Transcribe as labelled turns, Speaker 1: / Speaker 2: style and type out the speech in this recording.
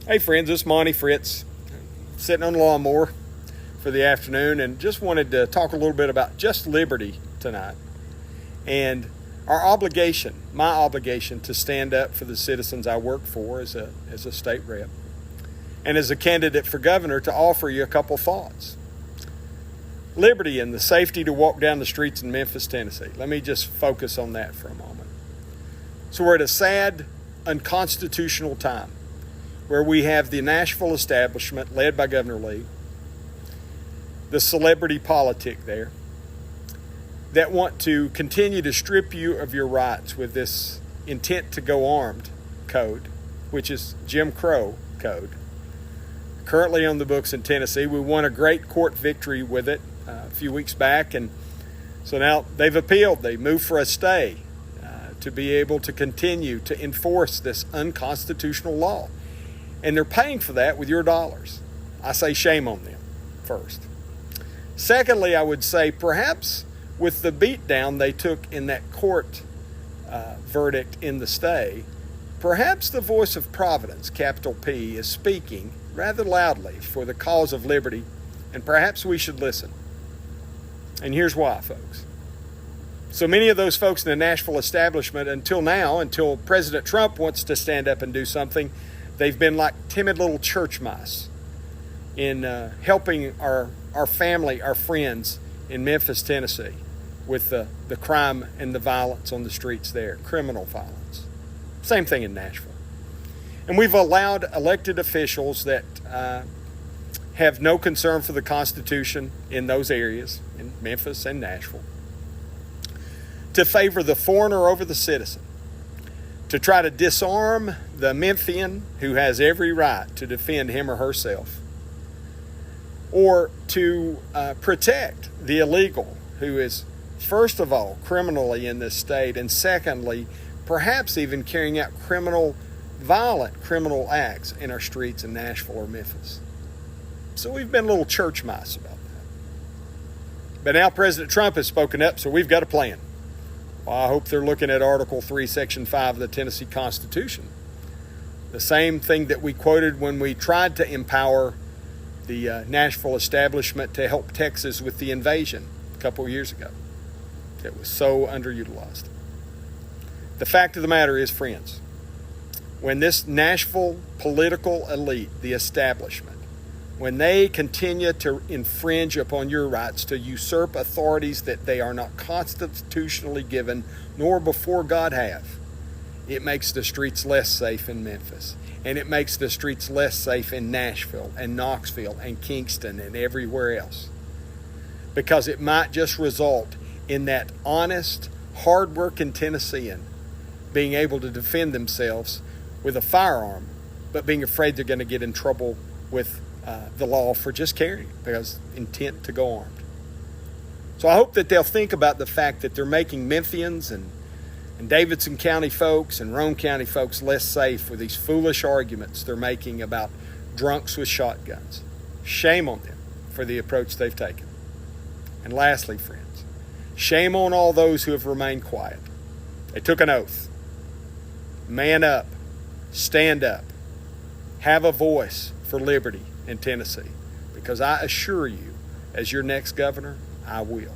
Speaker 1: Hey friends, this is Monty Fritts, sitting on the lawnmower for the afternoon, and just wanted to talk a little bit about just liberty tonight and our obligation, my obligation to stand up for the citizens I work for as a state rep, and as a candidate for governor to offer you a couple thoughts. Liberty and the safety to walk down the streets in Memphis, Tennessee. Let me just focus on that for a moment. So we're at a sad, unconstitutional time where we have the Nashville establishment led by Governor Lee, the celebrity politic there, that want to continue to strip you of your rights with this intent to go armed code, which is Jim Crow code. Currently on the books in Tennessee. We won a great court victory with it a few weeks back, and so now they've appealed. They moved for a stay to be able to continue to enforce this unconstitutional law. And they're paying for that with your dollars. I say shame on them, first. Secondly, I would say perhaps with the beatdown they took in that court verdict in the stay, perhaps the voice of Providence, capital P, is speaking rather loudly for the cause of liberty, and perhaps we should listen. And here's why, folks. So many of those folks in the Nashville establishment until President Trump wants to stand up and do something, they've been like timid little church mice in helping our family, our friends in Memphis, Tennessee, with the crime and the violence on the streets there, criminal violence. Same thing in Nashville. And we've allowed elected officials that have no concern for the Constitution in those areas, in Memphis and Nashville, to favor the foreigner over the citizen, to try to disarm the Memphian who has every right to defend him or herself, or to protect the illegal who is, first of all, criminally in this state, and secondly, perhaps even carrying out violent criminal acts in our streets in Nashville or Memphis. So we've been little church mice about that. But now President Trump has spoken up, so we've got a plan. Well, I hope they're looking at Article 3, Section 5 of the Tennessee Constitution. The same thing that we quoted when we tried to empower the Nashville establishment to help Texas with the invasion a couple of years ago. It was so underutilized. The fact of the matter is, friends, when this Nashville political elite, the establishment, when they continue to infringe upon your rights, to usurp authorities that they are not constitutionally given, nor before God have, it makes the streets less safe in Memphis. And it makes the streets less safe in Nashville and Knoxville and Kingston and everywhere else. Because it might just result in that honest, hard-working Tennessean being able to defend themselves with a firearm, but being afraid they're going to get in trouble with the law for just carrying, because intent to go armed. So I hope that they'll think about the fact that they're making Memphians and Davidson County folks and Roane County folks less safe with these foolish arguments they're making about drunks with shotguns. Shame on them for the approach they've taken. And lastly, friends, shame on all those who have remained quiet. They took an oath. Man up. Stand up. Have a voice for liberty in Tennessee, because I assure you, as your next governor, I will.